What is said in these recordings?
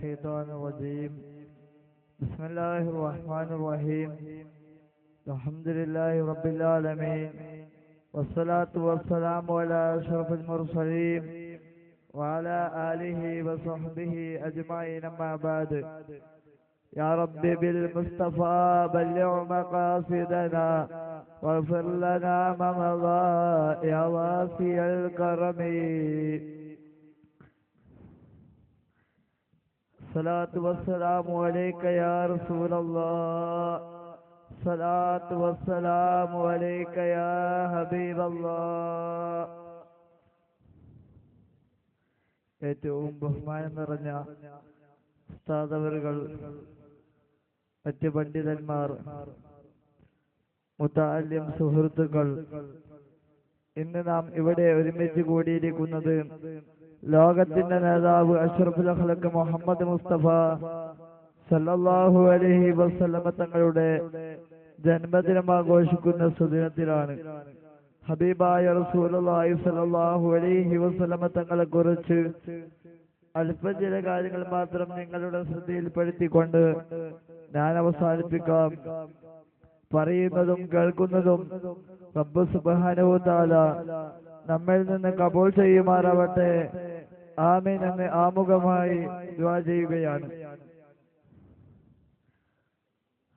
الشيطان الرجيم بسم الله الرحمن الرحيم الحمد لله رب العالمين والصلاة والسلام على أشرف المرسلين وعلى آله وصحبه أجمعين أما بعد يا رب بالمصطفى بلغ مقاصدنا واغفر لنا ما مضى يا واسع الكرم الصلاة والسلام عليك يا رسول الله الصلاة والسلام عليك يا حبيب الله. ഏറ്റവും ബഹുമാനം നിറഞ്ഞ ഉസ്താദവറുകൾ, മറ്റ് പണ്ഡിതന്മാർ, മുതഅല്ലിം സുഹൃത്തുക്കൾ, ഇന്ന് നാം ഇവിടെ ഒരുമിച്ച് കൂടിയിരിക്കുന്നത് ലോകത്തിന്റെ നേതാവ് അഷ്റഫുൽ ഖൽഖ് മുഹമ്മദ് മുസ്തഫ സല്ലല്ലാഹു അലൈഹി വസല്ലമ തങ്ങളുടെ ജന്മദിനം ആഘോഷിക്കുന്ന സുദിനത്തിലാണ്. ഹബീബായ റസൂലുള്ളാഹി സ്വല്ലല്ലാഹു അലൈഹി വസല്ലമ തങ്ങളെ കുറിച്ച് അല്പം ചില കാര്യങ്ങൾ മാത്രം നിങ്ങളുടെ ശ്രദ്ധയിൽപ്പെടുത്തിക്കൊണ്ട് ഞാൻ അവസാനിപ്പിക്കാം. പറയുന്നതും കേൾക്കുന്നതും റബ്ബ് സുബ്ഹാനഹു വ തആല നമ്മിൽ നിന്ന് കബൂൽ ചെയ്യുമാറാവട്ടെ. ആമീൻ എന്ന് ആമുഖമായി ദുആ ചെയ്യുകയാണ്.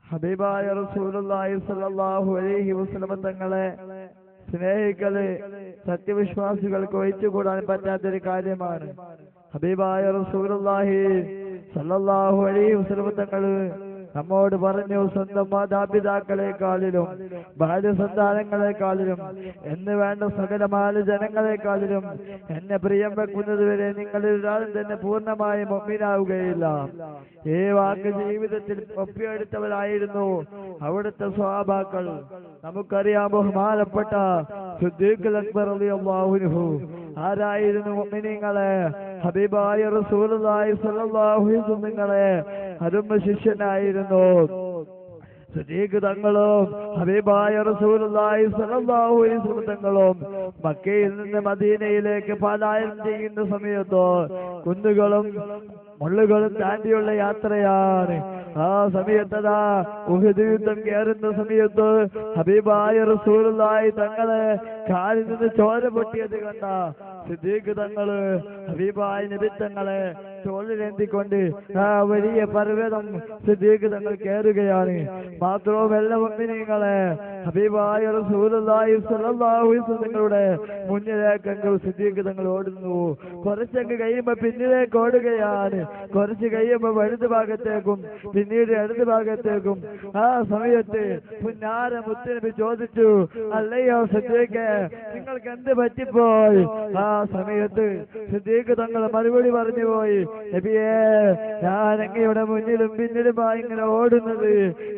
ഹബീബായ റസൂലുള്ളാഹി സ്വല്ലല്ലാഹു അലൈഹി വസല്ലമ തങ്ങളെ സ്നേഹിക്കല് സത്യവിശ്വാസികൾക്ക് ഒഴിച്ചുകൂടാൻ പറ്റാത്തൊരു കാര്യമാണ്. ഹബീബായ റസൂലുള്ളാഹി സ്വല്ലല്ലാഹു അലൈഹി വസല്ലമ തങ്ങൾ നമ്മോട് പറഞ്ഞു, സ്വന്തം മാതാപിതാക്കളെക്കാളിലും ഭാര്യ സന്താനങ്ങളെക്കാളിലും എന്ന് വേണ്ട സകലമായ ജനങ്ങളെക്കാളിലും എന്നെ പ്രിയം വെക്കുന്നത് വരെ നിങ്ങളിൽ ഒരാളും തന്നെ പൂർണ്ണമായി മുഅ്മിനാവുകയില്ല. ഈ വാക്ക് ജീവിതത്തിൽ ഒപ്പിയെടുത്തവരായിരുന്നു അവിടുത്തെ സ്വഹാബാക്കൾ. നമുക്കറിയാം, ബഹുമാനപ്പെട്ട സിദ്ദീഖുൽ അക്ബർ റളിയല്ലാഹു അൻഹു ആരായിരുന്നു? മുഅ്മിനീങ്ങളെ, ഹബീബായ റസൂലുള്ളാഹി സ്വല്ലല്ലാഹു അലൈഹി വസല്ലമയെ അരുമ ശിഷ്യനായിരുന്നു. സിദ്ദീഖ് തങ്ങളും ഹബീബായ റസൂലുള്ളാഹി സ്വല്ലല്ലാഹു അലൈഹി വസല്ലം തങ്ങളും മക്കയിൽ നിന്ന് മദീനയിലേക്ക് പലായനം ചെയ്യുന്ന സമയത്ത് കുന്നുകളും മുള്ളുകളും താണ്ടിയുള്ള യാത്രയാണ്. ആ സമയത്തതാ ഉഹദ് യുദ്ധം കയറുന്ന സമയത്ത് ഹബീബായ റസൂലുള്ളാഹി തങ്ങളെ കാലിൽ നിന്ന് ചോര പൊട്ടിയത് കണ്ട സിദ്ദീഖ് തങ്ങള് ഹബീബായ നബി തങ്ങളെ തോളിലേന്തിക്കൊണ്ട് ആ വലിയ പർവ്വതം സിദ്ദീഖ് തങ്ങൾ കയറുകയാണ്. മാത്രവുമല്ല, മുഅ്മിനീങ്ങളെ, ഹബീബായ റസൂലുള്ളാഹി സ്വല്ലല്ലാഹു അലൈഹി വസല്ലം തങ്ങളുടെ മുന്നിലേക്ക് സിദ്ദീഖ് തങ്ങൾ ഓടുന്നു. കുറച്ചങ്ങ് കഴിയുമ്പോ പിന്നിലേക്ക് ഓടുകയാണ്. കുറച്ച് കഴിയുമ്പോ വലതു ഭാഗത്തേക്കും പിന്നീട് ഇടതു ഭാഗത്തേക്കും. ആ സമയത്ത് പുന്നാര മുത്തുനബി ചോദിച്ചു, അല്ലയോ സിദ്ദീഖേ, നിങ്ങൾക്ക് എന്ത് പറ്റിപ്പോയി? ആ സമയത്ത് സിദ്ദീഖ് തങ്ങൾ മറുപടി പറഞ്ഞു പോയി, നബിയേ, ഞാൻ അങ്ങയുടെ മുന്നിലും പിന്നിലുമായി ഇങ്ങനെ ഓടുന്നത്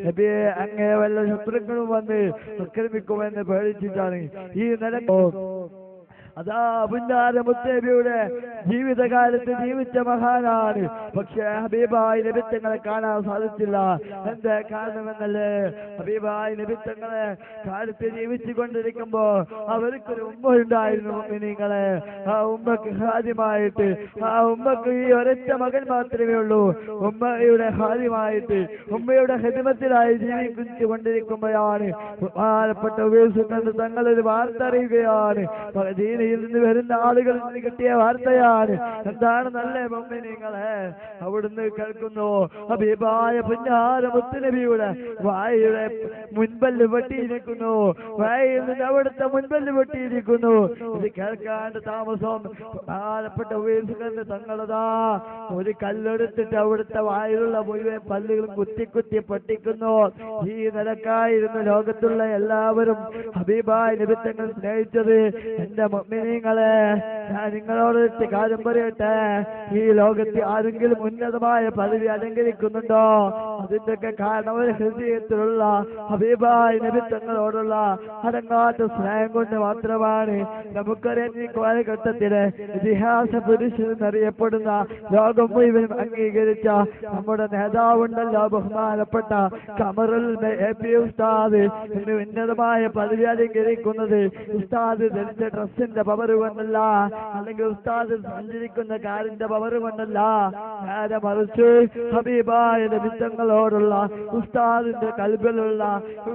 നബിയെ, അങ്ങേ വല്ല ശത്രുക്കളും വന്ന് ആക്രമിക്കുമെന്ന് പേടിച്ചിട്ടാണ്. ഈ നിലക്കോ അതാ പുന്നാര മുത്തനബിയുടെ ജീവിതകാലത്ത് ജീവിച്ച മഹാനാണ്. പക്ഷേ ഹബീബായ നബി തങ്ങളെ കാണാൻ സാധിച്ചില്ല. എന്താ കാരണമെന്നല്ലേ? ഹബീബായ നബി തങ്ങളെ കാലത്ത് ജീവിച്ചു കൊണ്ടിരിക്കുമ്പോ അവർക്കൊരു ഉമ്മ ഉണ്ടായിരുന്നു. മുഅ്മിനീങ്ങളെ, ആ ഉമ്മക്ക് ഹാദിമായിട്ട്, ആ ഉമ്മക്ക് ഈ ഒരൊറ്റ മകൻ മാത്രമേ ഉള്ളൂ. ഉമ്മയുടെ ഹാദിമായിട്ട്, ഉമ്മയുടെ ഹിദ്മത്തിലായി ജീവിച്ചു കൊണ്ടിരിക്കുമ്പോഴാണ് ബഹുമാനപ്പെട്ട തങ്ങളൊരു വാർത്ത അറിയുകയാണ്. നിന്ന് വരുന്ന ആളുകളിൽ നിന്ന് കിട്ടിയ വാർത്തയാണ്. എന്താണ് നല്ല മുഅ്മിനീങ്ങളെ? അവിടുന്ന് കേൾക്കുന്നു, ഹബീബായ പുന്നാര മുത്തുനബിയുടെ വായയുടെ മുൻപല്ല് വെട്ടിയിരിക്കുന്നു. വായിൽ നിന്ന് അവിടുത്തെ മുൻപല്ല് വെട്ടിയിരിക്കുന്നു. ഇത് കേൾക്കാണ്ട് താമസം ബഹുമാനപ്പെട്ട തങ്ങളതാ ഒരു കല്ലെടുത്തിട്ട് അവിടുത്തെ വായിലുള്ള മുഴുവൻ പല്ലുകളും കുത്തി കുത്തി പൊട്ടിക്കുന്നു. ഈ നിലക്കായിരുന്നു ലോകത്തുള്ള എല്ലാവരും ഹബീബായ നബി തങ്ങൾ സ്നേഹിച്ചത്. എന്റെ മുഅ്മിനീങ്ങളെ, ഞാൻ നിങ്ങളോട് കാര്യം പറയട്ടെ. ഈ ലോകത്ത് ആരെങ്കിലും ഉന്നതമായ പദവി അലങ്കരിക്കുന്നുണ്ടോ? അതിന്റെയൊക്കെ കാരണം ഒരു ഹൃദയത്തിലുള്ള ഹബീബായ നബി തങ്ങളോടുള്ള അടങ്ങാത്ത സ്നേഹം കൊണ്ട് മാത്രമാണ്. നമുക്കറിയാം, ഈ കാലഘട്ടത്തിലെ ഇതിഹാസ പുരുഷൻ എന്നറിയപ്പെടുന്ന ലോകം മുഴുവൻ അംഗീകരിച്ച നമ്മുടെ നേതാവുണ്ടല്ലോ, ബഹുമാനപ്പെട്ട ഖമറുൽ AP ഉസ്താദ്. ഉന്നതമായ പദവി അലങ്കരിക്കുന്നത് ഉസ്താദ് ധരിച്ച ഡ്രസ്സിന്റെ പവർ കൊണ്ടല്ല, അല്ലെങ്കിൽ ഉസ്താദ് സഞ്ചരിക്കുന്ന കാറിന്റെ പവർ കൊണ്ടല്ല, നേരെ മറിച്ച് ഹബീബായ നബിത്തങ്ങളോടുള്ള ഉസ്താദിന്റെ കൽബിലുള്ള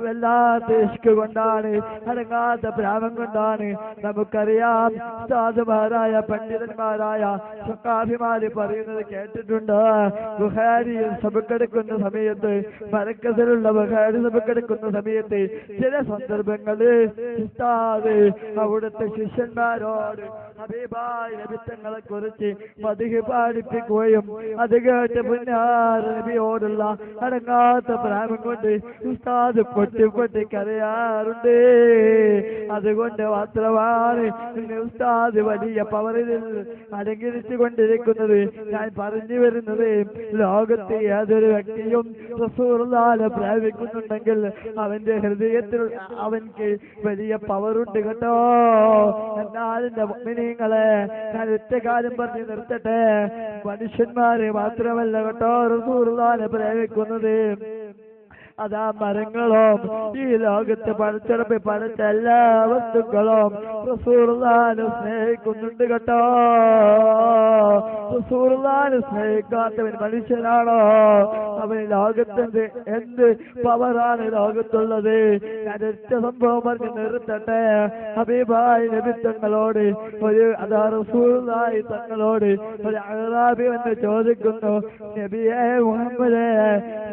വല്ലാത്ത ഇഷ്ക് കൊണ്ടാണ്, അടങ്ങാത്ത പ്രാമം കൊണ്ടാണ്. നമുക്കറിയാം, ഉസ്താദുമാരായ പണ്ഡിതന്മാരായ സഖാഫിമാര് പറയുന്നത് കേട്ടിട്ടുണ്ട്. ബുഖാരിയിൽ സബക്കെടുക്കുന്ന സമയത്ത്, മരക്കസിലുള്ള ബുഖാരി സബക്കെടുക്കുന്ന സമയത്ത് ചില സന്ദർഭങ്ങളിൽ ഉസ്താദ് അവിടുത്തെ ശിഷ്യന്മാരോട് ഹബീബായ നബിത്തങ്ങളെ കുറിച്ച് മദ്ഹ് പാടിപ്പിക്കുകയും അത് കേട്ട് പുന്നാര നബിയോടുള്ള അടങ്ങാത്ത പ്രാമം കൊണ്ട് ഉസ്താദ് പൊട്ടി പൊട്ടി കരയാറുണ്ട്. അതുകൊണ്ട് മാത്രമാണ് ഉസ്താദ് വലിയ പവറിൽ അലങ്കരിച്ചു കൊണ്ടിരിക്കുന്നത്. ഞാൻ പറഞ്ഞു വരുന്നത്, ലോകത്തെ ഏതൊരു വ്യക്തിയും റസൂലുള്ളാഹിനെ പ്രാപിക്കുന്നുണ്ടെങ്കിൽ അവന്റെ ഹൃദയത്തിൽ അവൻക്ക് വലിയ പവറുണ്ട് കേട്ടോ. എന്നാൽ എന്റെ മുഅ്മിനീങ്ങളെ, ഞാൻ ഒറ്റ കാര്യം പറഞ്ഞ് നിർത്തട്ടെ. മനുഷ്യന്മാരെ മാത്രമല്ല കേട്ടോ റസൂലുള്ളാഹിനെ പ്രാപിക്കുന്നത്, അതാ മരങ്ങളും ഈ ലോകത്ത് പടച്ചിറപ്പി പടച്ച എല്ലാ വസ്തുക്കളും റസൂലുള്ളാഹിനെ സ്നേഹിക്കുന്നുണ്ട് കേട്ടോ. റസൂലുള്ളാഹിനെ സ്നേഹിക്കാത്തവൻ മനുഷ്യനാണോ? അവന് ലോകത്തിന്റെ എന്ത് പവറാണ് ലോകത്തുള്ളത്? ഞാൻ ഒറ്റ സംഭവം പറഞ്ഞ് നിർത്തട്ടെ. ഹബീബായ നബി തങ്ങളോട് അതാ റസൂലുള്ളാഹി തങ്ങളോട് ഒരു അഅറാബി വന്ന് ചോദിക്കുന്നു, നബിയേ മുഹമ്മദേ,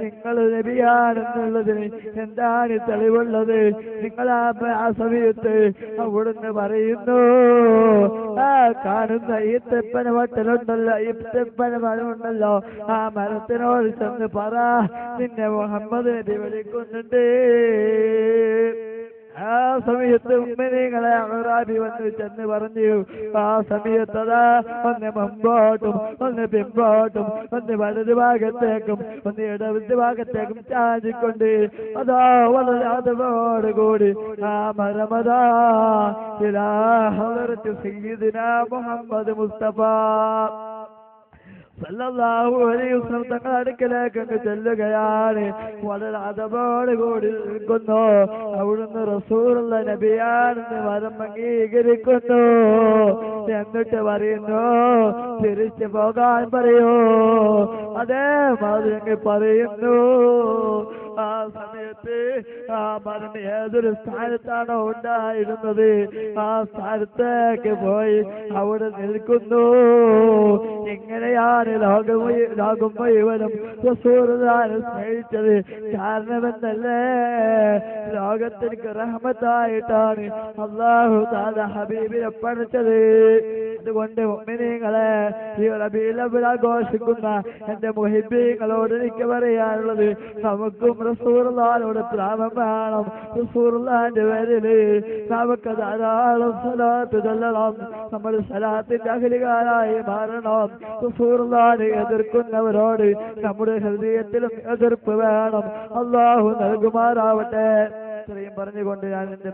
നിങ്ങൾ നബിയാണെന്നുള്ളതിന് എന്താണ് തെളിവുള്ളത്? നിങ്ങൾ ആ സമയത്ത് അവിടുന്ന് പറയുന്നു, ആ കാണുന്ന ഈ തെപ്പന വട്ടലുണ്ടല്ലോ, ഈ തെപ്പന മരമുണ്ടല്ലോ, ആ മരത്തിനോട് ചെന്ന് പറ, നിന്നെ മുഹമ്മദ് നബി വിളിക്കുന്നുണ്ട്. ആ സമയത്ത് ഉമ്മനീങ്ങളെ അഅറാബി വന്ന് ചെന്ന് പറഞ്ഞു. ആ സമയത്തതാ ഒന്ന് മുമ്പോട്ടും ഒന്ന് പിമ്പോട്ടും ഒന്ന് വലതു ഭാഗത്തേക്കും ഒന്ന് ഇടത് ഭാഗത്തേക്കും ചാഞ്ചിക്കൊണ്ട് അതാ വളരെ അതോടുകൂടി ആ മരമതാ ഇലാ ഹളറത്ത് സയ്യിദിനാ മുഹമ്മദ് മുസ്തഫ സല്ലല്ലാഹു അലൈഹി വസല്ലം തങ്ങൾ അടുക്കലേക്ക് ചെല്ലുകയാണ്. വളരെ അതവോട് കൂടി നിൽക്കുന്നു. അവിടുന്ന് റസൂലുള്ള നബിയാണെന്ന് മരം അംഗീകരിക്കുന്നു. എന്നിട്ട് പറയുന്നു, തിരിച്ചു പോകാൻ പറയൂ. അതേമാതിരി പറയുന്നു. ആ സമയത്ത് ആ മരം ഏതൊരു സ്ഥാനത്താണോ ഉണ്ടായിരുന്നത് ആ സ്ഥാനത്തേക്ക് പോയി അവിടെ നിൽക്കുന്നു. എങ്ങനെയാണ് ലോകം മുഴുവനും റസൂലുള്ളാഹിനെ സ്നേഹിച്ചത്? കാരണമെന്നല്ലേ, ലോകത്തിലേക്ക് റഹ്മത്തായിട്ടാണ് അല്ലാഹു തആല ഹബീബിനെ പഠിച്ചത്. അതുകൊണ്ട് മുഅ്മിനീങ്ങളെ, ഈ റബീഉൽ അവ്വൽ ആഘോഷിക്കുന്ന എന്റെ മുഹിബ്ബീങ്ങളോട് എനിക്ക് പറയാനുള്ളത്, നമുക്കും റസൂലുള്ളാഹിനോട് പ്രേമം വേണം. റസൂലുള്ളാഹിന്റെ പേരില് നമുക്ക് ധാരാളം സ്വലാത്ത് ചൊല്ലണം. നമ്മൾ സ്വലാത്തിന്റെ അഹ്ലുകാരായി മാറണം. റസൂലുള്ളാഹിനെ എതിർക്കുന്നവരോട് നമ്മുടെ ഹൃദയത്തിലും എതിർപ്പ് വേണം. അല്ലാഹു നൽകുമാറാവട്ടെ. ഇത്രയും പറഞ്ഞുകൊണ്ട് ഞാൻ എന്റെ